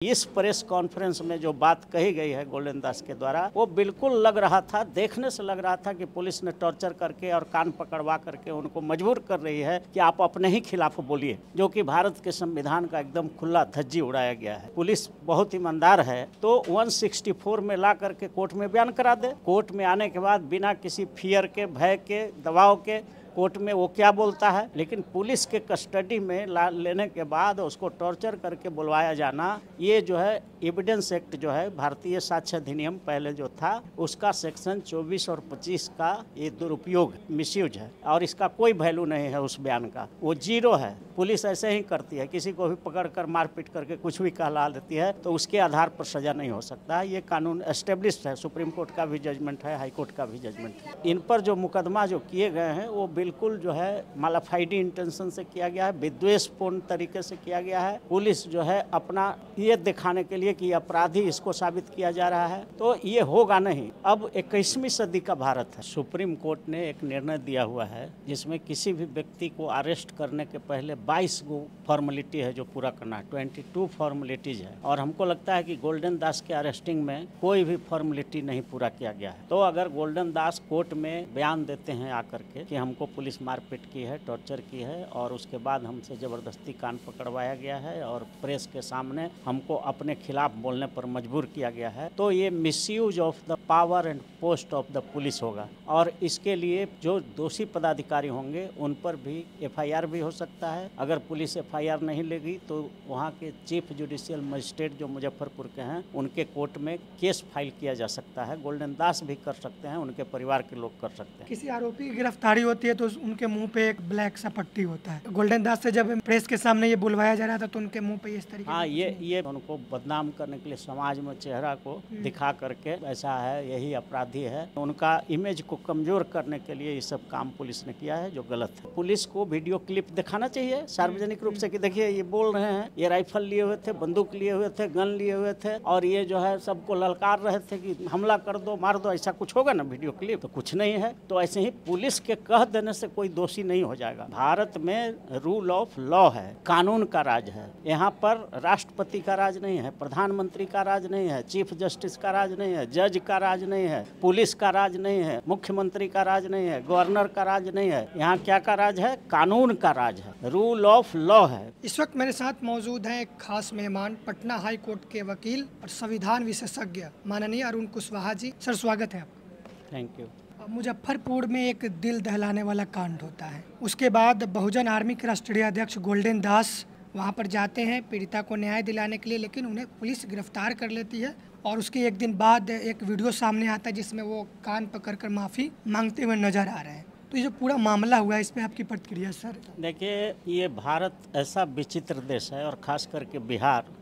इस press conference में जो बात कही गई है गोल्डन दास के द्वारा, वो बिल्कुल लग रहा था, देखने से लग रहा था कि पुलिस ने टॉर्चर करके और कान पकड़वा करके उनको मजबूर कर रही है कि आप अपने ही खिलाफ बोलिए, जो कि भारत के संविधान का एकदम खुला धज्जी उड़ाया गया है। पुलिस बहुत ईमानदार है तो 164 में ला करके कोर्ट में बयान करा दे। कोर्ट में आने के बाद बिना किसी फियर के, भय के, दबाव के कोर्ट में वो क्या बोलता है, लेकिन पुलिस के कस्टडी में लेने के बाद उसको टॉर्चर करके बुलवाया जाना, ये जो है एविडेंस एक्ट जो है भारतीय साक्ष्य अधिनियम पहले जो था उसका सेक्शन 24 और 25 का ये दुरुपयोग, मिसयूज है और इसका कोई वैल्यू नहीं है। उस बयान का वो जीरो है। पुलिस ऐसे ही करती है, किसी को भी पकड़कर मारपीट करके कुछ भी कहला देती है तो उसके आधार पर सजा नहीं हो सकता। ये कानून एस्टेब्लिश्ड है, सुप्रीम कोर्ट का भी जजमेंट है, हाई कोर्ट का भी जजमेंट है। इन पर जो मुकदमा जो किए गए हैं वो बिल्कुल जो है मालाफाइडी इंटेंशन से किया गया है, विद्वेषपूर्ण तरीके से किया गया है। पुलिस जो है अपना ये दिखाने के लिए कि अपराधी इसको साबित किया जा रहा है, तो ये होगा नहीं। अब 21वीं सदी का भारत है। सुप्रीम कोर्ट ने एक निर्णय दिया हुआ है जिसमें किसी भी व्यक्ति को अरेस्ट करने के पहले 22 गो फॉर्मेलिटी है जो पूरा करना है, 22 फॉर्मेलिटीज है। और हमको लगता है कि गोल्डन दास के अरेस्टिंग में कोई भी फॉर्मेलिटी नहीं पूरा किया गया है। तो अगर गोल्डन दास कोर्ट में बयान देते हैं आकर के कि हमको पुलिस मारपीट की है, टॉर्चर की है और उसके बाद हमसे ज़बरदस्ती कान पकड़वाया गया है और प्रेस के सामने हमको अपने खिलाफ बोलने पर मजबूर किया गया है, तो ये misuse of the power and post of the police होगा। और इसके लिए जो दोषी पदाधिकारी होंगे उन पर भी FIR भी हो सकता है। अगर पुलिस FIR नहीं लेगी तो वहाँ के चीफ जुडिशियल मजिस्ट्रेट जो मुजफ्फरपुर के हैं उनके कोर्ट में केस फाइल किया जा सकता है। गोल्डन दास भी कर सकते हैं, उनके परिवार के लोग कर सकते हैं। किसी आरोपी की गिरफ्तारी होती है तो उनके मुंह पे एक ब्लैक सा पट्टी होता है। गोल्डन दास से जब प्रेस के सामने ये बुलवाया जा रहा था तो उनके मुंह पे इस तरीके, हाँ, ये उनको बदनाम करने के लिए समाज में चेहरा को दिखा करके ऐसा है, यही अपराधी है, उनका इमेज को कमजोर करने के लिए ये सब काम पुलिस ने किया है जो गलत है। पुलिस को वीडियो क्लिप दिखाना चाहिए सार्वजनिक रूप से कि देखिए ये बोल रहे हैं, ये राइफल लिए हुए थे, बंदूक लिए हुए थे, गन लिए हुए थे और ये जो है सबको ललकार रहे थे कि हमला कर दो, मार दो। ऐसा कुछ होगा ना वीडियो क्लिप? तो कुछ नहीं है। तो ऐसे ही पुलिस के कह देने से कोई दोषी नहीं हो जाएगा। भारत में रूल ऑफ लॉ है, कानून का राज है। यहाँ पर राष्ट्रपति का राज नहीं है, प्रधानमंत्री का राज नहीं है, चीफ जस्टिस का राज नहीं है, जज का राज नहीं है, पुलिस का राज नहीं है, मुख्यमंत्री का राज नहीं है, गवर्नर का राज नहीं है। यहाँ क्या का राज है? कानून का राज है, रूल ऑफ लॉ है। इस वक्त मेरे साथ मौजूद हैं एक खास मेहमान, पटना हाई कोर्ट के वकील और संविधान विशेषज्ञ माननीय अरुण कुशवाहा जी। सर, स्वागत है आपका। Thank you. मुजफ्फरपुर में एक दिल दहलाने वाला कांड होता है, उसके बाद बहुजन आर्मी के राष्ट्रीय अध्यक्ष गोल्डन दास वहां पर जाते हैं पीड़िता को न्याय दिलाने के लिए, लेकिन उन्हें पुलिस गिरफ्तार कर लेती है और उसके एक दिन बाद एक वीडियो सामने आता है जिसमें वो कान पकड़कर माफ़ी मांगते हुए नजर आ रहे हैं। तो ये जो पूरा मामला हुआ है, इस पे आपकी प्रतिक्रिया सर? देखिए, ये भारत ऐसा विचित्र देश है और खास करके बिहार,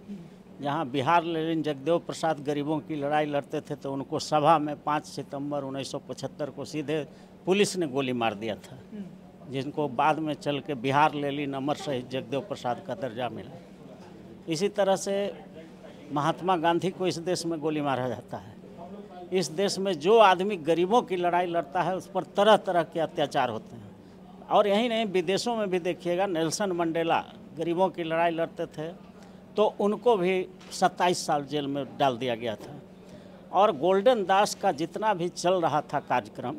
जहाँ बिहार लेकिन जगदेव प्रसाद गरीबों की लड़ाई लड़ते थे तो उनको सभा में 5 सितंबर 1975 को सीधे पुलिस ने गोली मार दिया था, जिनको बाद में चल के बिहार लेलिन अमर शहीद जगदेव प्रसाद का दर्जा मिला। इसी तरह से महात्मा गांधी को इस देश में गोली मारा जाता है। इस देश में जो आदमी गरीबों की लड़ाई लड़ता है उस पर तरह तरह के अत्याचार होते हैं। और यही नहीं, विदेशों में भी देखिएगा, नेल्सन मंडेला गरीबों की लड़ाई लड़ते थे तो उनको भी 27 साल जेल में डाल दिया गया था। और गोल्डन दास का जितना भी चल रहा था कार्यक्रम,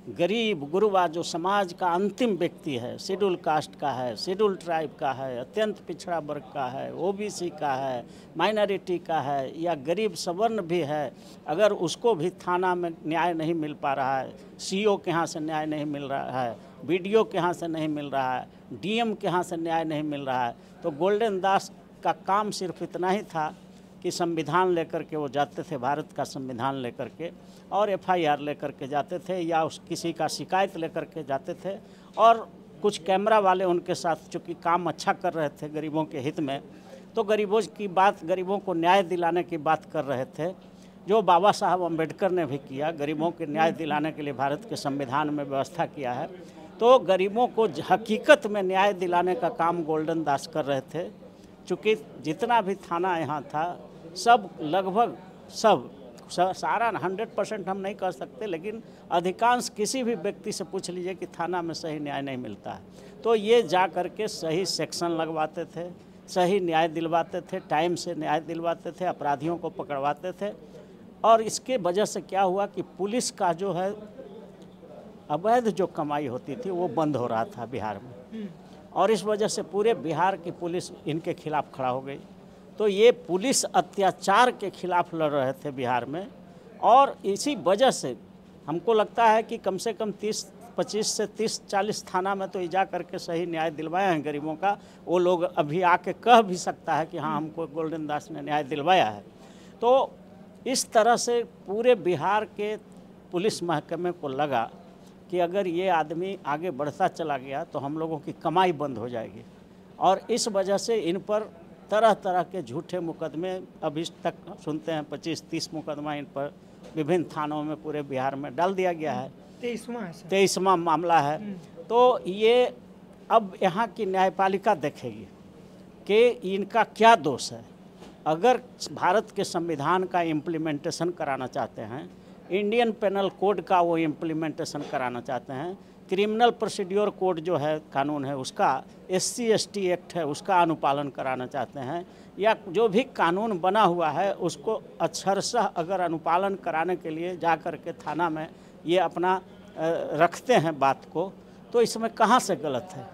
गरीब गुरुबा जो समाज का अंतिम व्यक्ति है, शेड्यूल कास्ट का है, शेड्यूल ट्राइब का है, अत्यंत पिछड़ा वर्ग का है, OBC का है, माइनॉरिटी का है या गरीब सवर्ण भी है, अगर उसको भी थाना में न्याय नहीं मिल पा रहा है, CO के यहाँ से न्याय नहीं मिल रहा है, BDO के यहाँ से नहीं मिल रहा है, DM के यहाँ से न्याय नहीं मिल रहा है, तो गोल्डन दास का काम सिर्फ इतना ही था कि संविधान लेकर के वो जाते थे, भारत का संविधान लेकर के, और FIR लेकर के जाते थे या किसी का शिकायत लेकर के जाते थे। और कुछ कैमरा वाले उनके साथ चूँकि काम अच्छा कर रहे थे गरीबों के हित में, तो गरीबों की बात, गरीबों को न्याय दिलाने की बात कर रहे थे, जो बाबा साहब अम्बेडकर ने भी किया। गरीबों के न्याय दिलाने के लिए भारत के संविधान में व्यवस्था किया है। तो गरीबों को हकीकत में न्याय दिलाने का काम गोल्डन दास कर रहे थे। चूँकि जितना भी थाना यहाँ था, सब लगभग सब सारा 100% हम नहीं कर सकते, लेकिन अधिकांश किसी भी व्यक्ति से पूछ लीजिए कि थाना में सही न्याय नहीं मिलता है, तो ये जा कर के सही सेक्शन लगवाते थे, सही न्याय दिलवाते थे, टाइम से न्याय दिलवाते थे, अपराधियों को पकड़वाते थे। और इसके वजह से क्या हुआ कि पुलिस का जो है अवैध जो कमाई होती थी वो बंद हो रहा था बिहार में, और इस वजह से पूरे बिहार की पुलिस इनके खिलाफ खड़ा हो गई। तो ये पुलिस अत्याचार के खिलाफ लड़ रहे थे बिहार में, और इसी वजह से हमको लगता है कि कम से कम 25 से 30-40 थाना में तो जा करके सही न्याय दिलवाया है गरीबों का। वो लोग अभी आके कह भी सकता है कि हाँ हमको गोल्डन दास ने न्याय दिलवाया है। तो इस तरह से पूरे बिहार के पुलिस महकमे को लगा कि अगर ये आदमी आगे बढ़ता चला गया तो हम लोगों की कमाई बंद हो जाएगी, और इस वजह से इन पर तरह तरह के झूठे मुकदमे अभी तक सुनते हैं। 25-30 मुकदमा इन पर विभिन्न थानों में पूरे बिहार में डाल दिया गया है। 23वां मामला है। तो ये अब यहाँ की न्यायपालिका देखेगी कि इनका क्या दोष है। अगर भारत के संविधान का इम्प्लीमेंटेशन कराना चाहते हैं, इंडियन पेनल कोड का वो इम्प्लीमेंटेशन कराना चाहते हैं, क्रिमिनल प्रोसीड्योर कोड जो है कानून है उसका, SC ST एक्ट है उसका अनुपालन कराना चाहते हैं, या जो भी कानून बना हुआ है उसको अक्षरशः अगर अनुपालन कराने के लिए जा कर के थाना में ये अपना रखते हैं बात को, तो इसमें कहाँ से गलत है।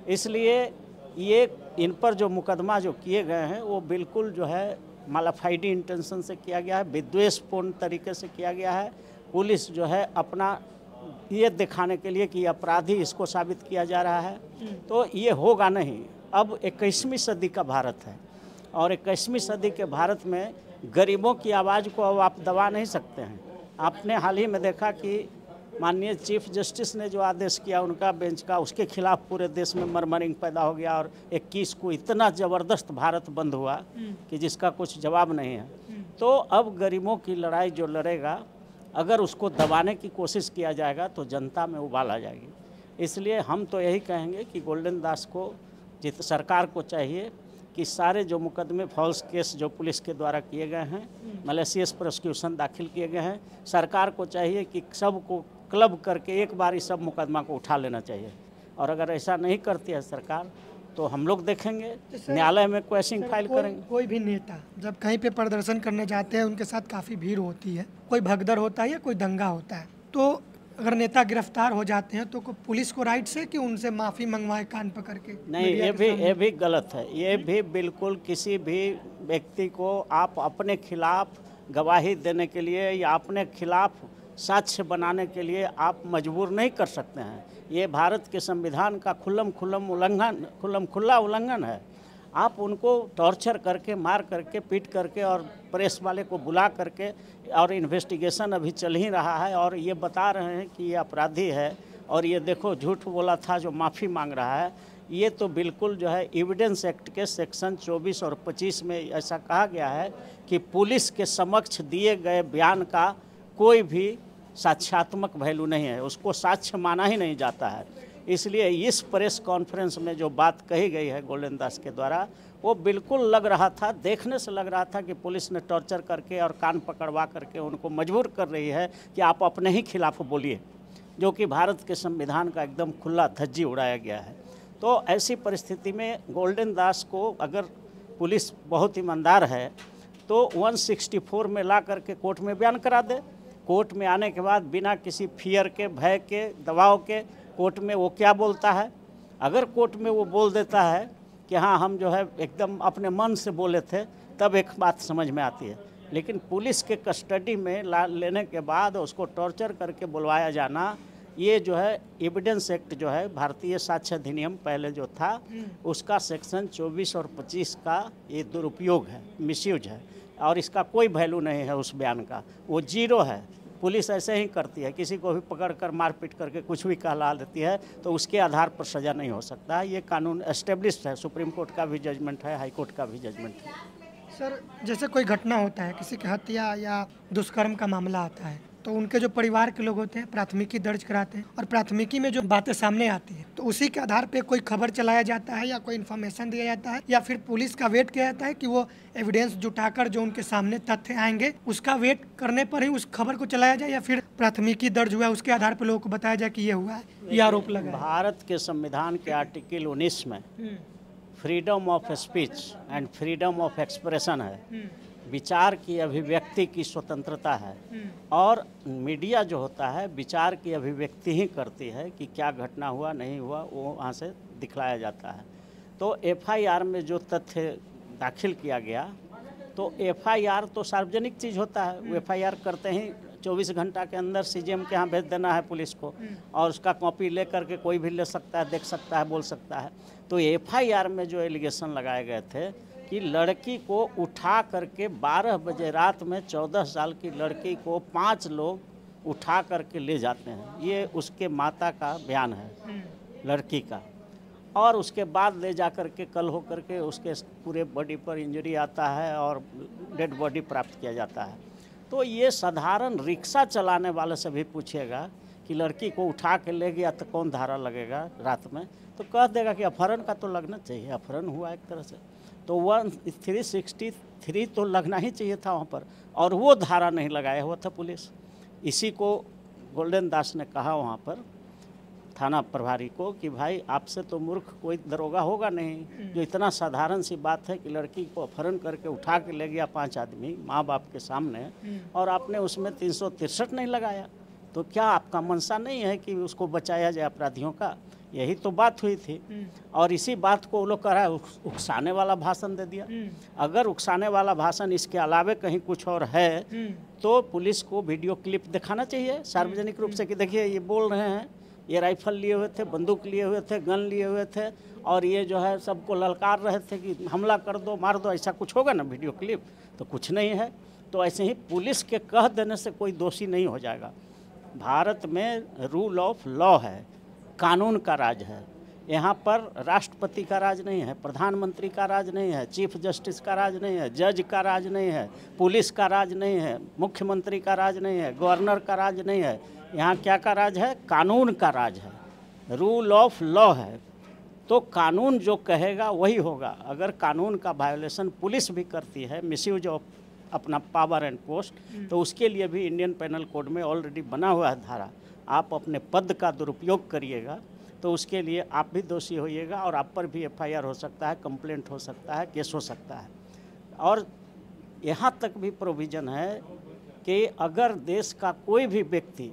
इसलिए ये इन पर जो मुकदमा जो किए गए हैं वो बिल्कुल जो है मालाफाइडी इंटेंशन से किया गया है, विद्वेषपूर्ण तरीके से किया गया है। पुलिस जो है अपना ये दिखाने के लिए कि अपराधी इसको साबित किया जा रहा है, तो ये होगा नहीं। अब 21वीं सदी का भारत है, और 21वीं सदी के भारत में गरीबों की आवाज़ को अब आप दबा नहीं सकते हैं। आपने हाल ही में देखा कि माननीय चीफ जस्टिस ने जो आदेश किया उनका बेंच का, उसके खिलाफ पूरे देश में मरमरिंग पैदा हो गया, और 21 को इतना ज़बरदस्त भारत बंद हुआ कि जिसका कुछ जवाब नहीं है। तो अब गरीबों की लड़ाई जो लड़ेगा, अगर उसको दबाने की कोशिश किया जाएगा तो जनता में उबाल आ जाएगी। इसलिए हम तो यही कहेंगे कि गोल्डन दास को सरकार को चाहिए कि सारे जो मुकदमे फॉल्स केस जो पुलिस के द्वारा किए गए हैं, मलेशियस प्रोसिक्यूशन दाखिल किए गए हैं, सरकार को चाहिए कि सबको क्लब करके एक बार इस सब मुकदमा को उठा लेना चाहिए। और अगर ऐसा नहीं करती है सरकार तो हम लोग देखेंगे, न्यायालय में क्वेश्चन फाइल करेंगे। कोई भी नेता जब कहीं पे प्रदर्शन करने जाते हैं उनके साथ काफ़ी भीड़ होती है, कोई भगदड़ होता है या कोई दंगा होता है, तो अगर नेता गिरफ्तार हो जाते हैं तो पुलिस को राइट से कि उनसे माफ़ी मंगवाए कान पकड़ के? नहीं, ये भी गलत है। ये भी बिल्कुल किसी भी व्यक्ति को आप अपने खिलाफ गवाही देने के लिए या अपने खिलाफ साक्ष्य बनाने के लिए आप मजबूर नहीं कर सकते हैं। ये भारत के संविधान का खुल्लम खुल्ला उल्लंघन है। आप उनको टॉर्चर करके, मार करके, पीट करके और प्रेस वाले को बुला करके, और इन्वेस्टिगेशन अभी चल ही रहा है, और ये बता रहे हैं कि ये अपराधी है और ये देखो झूठ बोला था जो माफ़ी मांग रहा है। ये तो बिल्कुल जो है एविडेंस एक्ट के सेक्शन 24 और 25 में ऐसा कहा गया है कि पुलिस के समक्ष दिए गए बयान का कोई भी साक्ष्यात्मक वैल्यू नहीं है, उसको साक्ष्य माना ही नहीं जाता है। इसलिए इस प्रेस कॉन्फ्रेंस में जो बात कही गई है गोल्डन दास के द्वारा, वो बिल्कुल लग रहा था, देखने से लग रहा था कि पुलिस ने टॉर्चर करके और कान पकड़वा करके उनको मजबूर कर रही है कि आप अपने ही खिलाफ बोलिए, जो कि भारत के संविधान का एकदम खुला धज्जी उड़ाया गया है। तो ऐसी परिस्थिति में गोल्डन दास को अगर पुलिस बहुत ईमानदार है तो 164 में ला करके कोर्ट में बयान करा दे। कोर्ट में आने के बाद बिना किसी फियर के, भय के, दबाव के कोर्ट में वो क्या बोलता है, अगर कोर्ट में वो बोल देता है कि हाँ हम जो है एकदम अपने मन से बोले थे, तब एक बात समझ में आती है। लेकिन पुलिस के कस्टडी में लेने के बाद उसको टॉर्चर करके बुलवाया जाना, ये जो है एविडेंस एक्ट जो है भारतीय साक्ष्य अधिनियम पहले जो था उसका सेक्शन 24 और 25 का ये दुरुपयोग है, मिसयूज है, और इसका कोई वैल्यू नहीं है उस बयान का, वो जीरो है। पुलिस ऐसे ही करती है, किसी को भी पकड़कर मारपीट करके कुछ भी कहला देती है तो उसके आधार पर सज़ा नहीं हो सकता है। ये कानून एस्टेब्लिश्ड है, सुप्रीम कोर्ट का भी जजमेंट है, हाई कोर्ट का भी जजमेंट है। सर, जैसे कोई घटना होता है, किसी की हत्या या दुष्कर्म का मामला आता है, तो उनके जो परिवार के लोग होते हैं प्राथमिकी दर्ज कराते हैं, और प्राथमिकी में जो बातें सामने आती हैं तो उसी के आधार पे कोई खबर चलाया जाता है या कोई इन्फॉर्मेशन दिया जाता है, या फिर पुलिस का वेट किया जाता है कि वो एविडेंस जुटाकर जो उनके सामने तथ्य आएंगे उसका वेट करने पर ही उस खबर को चलाया जाए, या फिर प्राथमिकी दर्ज हुआ उसके आधार पर लोगों को बताया जाए कि ये हुआ है, ये आरोप लगा है? भारत के संविधान के आर्टिकल 19 में freedom of speech and freedom of expression है, विचार की अभिव्यक्ति की स्वतंत्रता है। और मीडिया जो होता है विचार की अभिव्यक्ति ही करती है कि क्या घटना हुआ नहीं हुआ, वो वहाँ से दिखलाया जाता है। तो एफआईआर में जो तथ्य दाखिल किया गया, तो एफआईआर तो सार्वजनिक चीज़ होता है, वो एफआईआर करते ही 24 घंटा के अंदर सीजीएम के यहाँ भेज देना है पुलिस को, और उसका कॉपी ले करके कोई भी ले सकता है, देख सकता है, बोल सकता है। तो एफआईआर में जो एलिगेशन लगाए गए थे कि लड़की को उठा करके 12 बजे रात में 14 साल की लड़की को 5 लोग उठा करके ले जाते हैं, ये उसके माता का बयान है लड़की का। और उसके बाद ले जा करके कल हो करके उसके पूरे बॉडी पर इंजरी आता है और डेड बॉडी प्राप्त किया जाता है। तो ये साधारण रिक्शा चलाने वाले से भी पूछिएगा कि लड़की को उठा के ले गया तो कौन धारा लगेगा रात में, तो कह देगा कि अपहरण का तो लगना चाहिए, अपहरण हुआ एक तरह से। तो 363 तो लगना ही चाहिए था वहाँ पर, और वो धारा नहीं लगाया हुआ था पुलिस। इसी को गोल्डन दास ने कहा वहाँ पर थाना प्रभारी को कि भाई आपसे तो मूर्ख कोई दरोगा होगा नहीं, जो इतना साधारण सी बात है कि लड़की को अपहरण करके उठा के ले गया 5 आदमी माँ बाप के सामने, और आपने उसमें 363 नहीं लगाया, तो क्या आपका मंशा नहीं है कि उसको बचाया जाए अपराधियों का? यही तो बात हुई थी। और इसी बात को वो लोग कह रहा है उकसाने वाला भाषण दे दिया। अगर उकसाने वाला भाषण इसके अलावे कहीं कुछ और है तो पुलिस को वीडियो क्लिप दिखाना चाहिए सार्वजनिक रूप से कि देखिए ये बोल रहे हैं, ये राइफल लिए हुए थे, बंदूक लिए हुए थे, गन लिए हुए थे, और ये जो है सबको ललकार रहे थे कि हमला कर दो, मार दो। ऐसा कुछ होगा ना वीडियो क्लिप? तो कुछ नहीं है। तो ऐसे ही पुलिस के कह देने से कोई दोषी नहीं हो जाएगा। भारत में रूल ऑफ लॉ है, कानून का राज है। यहाँ पर राष्ट्रपति का राज नहीं है, प्रधानमंत्री का राज नहीं है, चीफ जस्टिस का राज नहीं है, जज का राज नहीं है, पुलिस का राज नहीं है, मुख्यमंत्री का राज नहीं है, गवर्नर का राज नहीं है। यहाँ क्या का राज है? कानून का राज है, रूल ऑफ लॉ है। तो कानून जो कहेगा वही होगा। अगर कानून का वायोलेशन पुलिस भी करती है, मिसयूज ऑफ अपना पावर एंड पोस्ट, तो उसके लिए भी इंडियन पेनल कोड में ऑलरेडी बना हुआ है धारा। आप अपने पद का दुरुपयोग करिएगा तो उसके लिए आप भी दोषी होइएगा, और आप पर भी एफआईआर हो सकता है, कंप्लेंट हो सकता है, केस हो सकता है। और यहाँ तक भी प्रोविज़न है कि अगर देश का कोई भी व्यक्ति,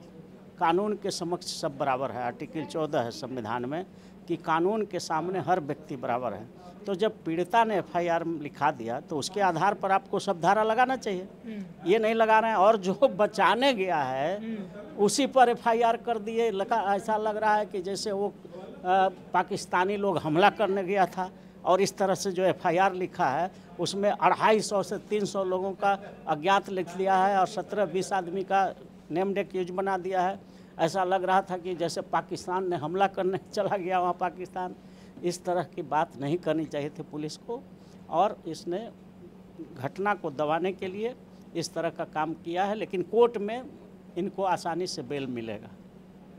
कानून के समक्ष सब बराबर है, आर्टिकल 14 है संविधान में कि कानून के सामने हर व्यक्ति बराबर है। तो जब पीड़िता ने एफआईआर लिखा दिया तो उसके आधार पर आपको सब धारा लगाना चाहिए, ये नहीं लगा रहे हैं। और जो बचाने गया है उसी पर एफआईआर कर दिए। ऐसा लग रहा है कि जैसे वो पाकिस्तानी लोग हमला करने गया था, और इस तरह से जो एफआईआर लिखा है उसमें 250 से 300 लोगों का अज्ञात लिख दिया है और 17-20 आदमी का नेम एक्यूज बना दिया है। ऐसा लग रहा था कि जैसे पाकिस्तान ने हमला करने चला गया वहाँ पाकिस्तान। इस तरह की बात नहीं करनी चाहिए थी पुलिस को, और इसने घटना को दबाने के लिए इस तरह का काम किया है। लेकिन कोर्ट में इनको आसानी से बेल मिलेगा,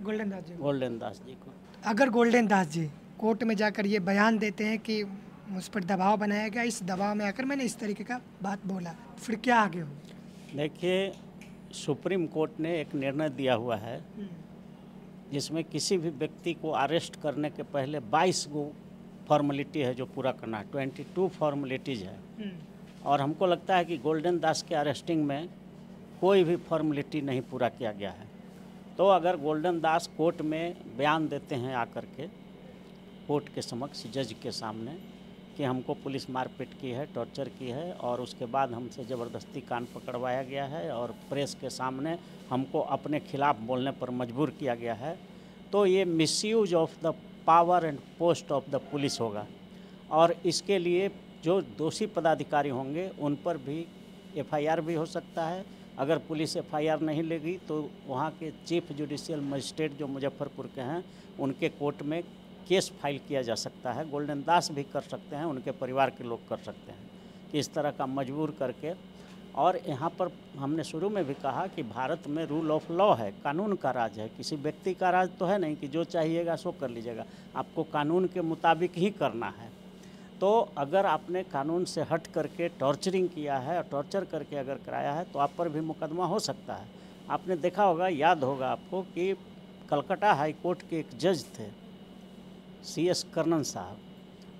गोल्डन दास जी। गोल्डन दास जी को। अगर गोल्डन दास जी कोर्ट में जाकर ये बयान देते हैं कि मुझ पर दबाव बनाया गया, इस दबाव में आकर मैंने इस तरीके का बात बोला, फिर क्या आगे हो? देखिए, सुप्रीम कोर्ट ने एक निर्णय दिया हुआ है जिसमें किसी भी व्यक्ति को अरेस्ट करने के पहले 22 गो फॉर्मेलिटी है जो पूरा करना है, 22 फॉर्मेलिटीज़ है। और हमको लगता है कि गोल्डन दास के अरेस्टिंग में कोई भी फॉर्मेलिटी नहीं पूरा किया गया है। तो अगर गोल्डन दास कोर्ट में बयान देते हैं आकर के कोर्ट के समक्ष जज के सामने कि हमको पुलिस मारपीट की है, टॉर्चर की है, और उसके बाद हमसे ज़बरदस्ती कान पकड़वाया गया है और प्रेस के सामने हमको अपने खिलाफ बोलने पर मजबूर किया गया है, तो ये misuse of the power and post of the police होगा। और इसके लिए जो दोषी पदाधिकारी होंगे उन पर भी एफआईआर भी हो सकता है। अगर पुलिस एफआईआर नहीं लेगी तो वहाँ के चीफ जुडिशियल मजिस्ट्रेट जो मुजफ्फरपुर के हैं उनके कोर्ट में केस फाइल किया जा सकता है। गोल्डन दास भी कर सकते हैं, उनके परिवार के लोग कर सकते हैं कि इस तरह का मजबूर करके। और यहाँ पर हमने शुरू में भी कहा कि भारत में रूल ऑफ लॉ है, कानून का राज है। किसी व्यक्ति का राज तो है नहीं कि जो चाहिएगा सो कर लीजिएगा, आपको कानून के मुताबिक ही करना है। तो अगर आपने कानून से हट करके टॉर्चरिंग किया है और टॉर्चर करके अगर कराया है तो आप पर भी मुकदमा हो सकता है। आपने देखा होगा, याद होगा आपको कि कलकत्ता हाई कोर्ट के एक जज थे CS कर्णन साहब,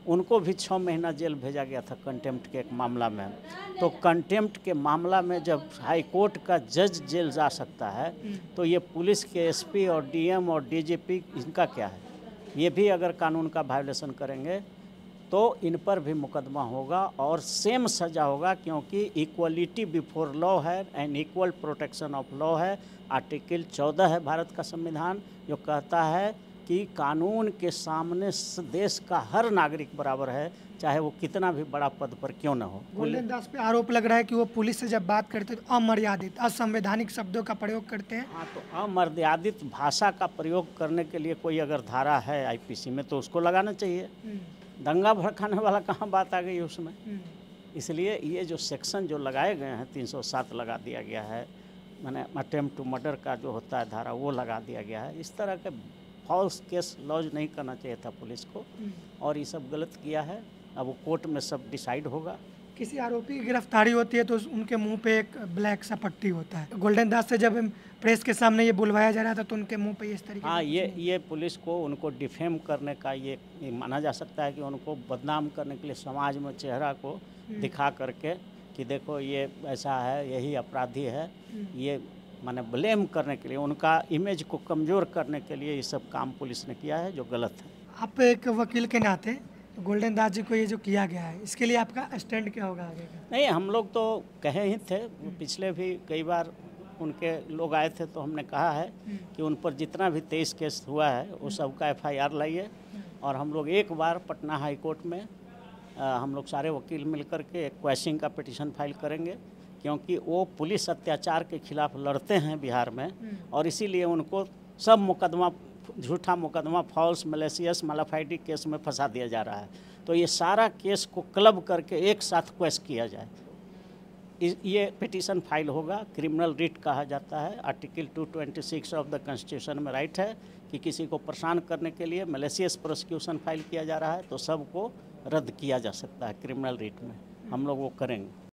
उनको भी 6 महीना जेल भेजा गया था कंटेम्प्ट के एक मामला में। तो कंटेम्प्ट के मामला में जब हाई कोर्ट का जज जेल जा सकता है तो ये पुलिस के एसपी और डीएम और डीजीपी इनका क्या है? ये भी अगर कानून का वायलेशन करेंगे तो इन पर भी मुकदमा होगा और सेम सज़ा होगा, क्योंकि इक्वलिटी बिफोर लॉ है and equal protection of law है। आर्टिकल 14 है भारत का संविधान, जो कहता है कि कानून के सामने देश का हर नागरिक बराबर है, चाहे वो कितना भी बड़ा पद पर क्यों न हो। गोल्डन दास पे आरोप लग रहा है कि वो पुलिस से जब बात करते हैं तो अमर्यादित असंवैधानिक शब्दों का प्रयोग करते हैं। हाँ, तो अमर्यादित भाषा का प्रयोग करने के लिए कोई अगर धारा है आईपीसी में तो उसको लगाना चाहिए। दंगा भड़काने वाला कहाँ बात आ गई उसमें? इसलिए ये जो सेक्शन जो लगाए गए हैं 307 लगा दिया गया है, मैंने अटेम्प्ट टू मर्डर का जो होता है धारा वो लगा दिया गया है। इस तरह के फॉल्स केस लॉज नहीं करना चाहिए था पुलिस को, और ये सब गलत किया है। अब वो कोर्ट में सब डिसाइड होगा। किसी आरोपी की गिरफ्तारी होती है तो उनके मुंह पे एक ब्लैक सा पट्टी होता है। गोल्डन दास से जब प्रेस के सामने ये बुलवाया जा रहा था तो उनके मुंह पे इस तरीके हाँ, ये पुलिस को उनको डिफेम करने का ये माना जा सकता है कि उनको बदनाम करने के लिए समाज में चेहरा को दिखा करके कि देखो ये ऐसा है, यही अपराधी है, ये माने ब्लेम करने के लिए, उनका इमेज को कमज़ोर करने के लिए ये सब काम पुलिस ने किया है, जो गलत है। आप एक वकील के नाते गोल्डन दास जी को ये जो किया गया है इसके लिए आपका स्टैंड क्या होगा आगे का? नहीं, हम लोग तो कहे ही थे, पिछले भी कई बार उनके लोग आए थे तो हमने कहा है कि उन पर जितना भी 23 केस हुआ है वो सब का FIR लाइए, और हम लोग एक बार पटना हाई कोर्ट में हम लोग सारे वकील मिलकर के एक क्वैशिंग का पिटीशन फाइल करेंगे, क्योंकि वो पुलिस अत्याचार के खिलाफ लड़ते हैं बिहार में, और इसीलिए उनको सब मुकदमा, झूठा मुकदमा, फॉल्स मलेशियस मालाफाइडी केस में फंसा दिया जा रहा है। तो ये सारा केस को क्लब करके एक साथ क्वेश किया जाए। ये पिटीशन फाइल होगा, क्रिमिनल रिट कहा जाता है। आर्टिकल 226 ऑफ द कॉन्स्टिट्यूशन में राइट है कि किसी को परेशान करने के लिए मलेशियस प्रोसिक्यूशन फाइल किया जा रहा है तो सबको रद्द किया जा सकता है क्रिमिनल रिट में। हम लोग वो करेंगे।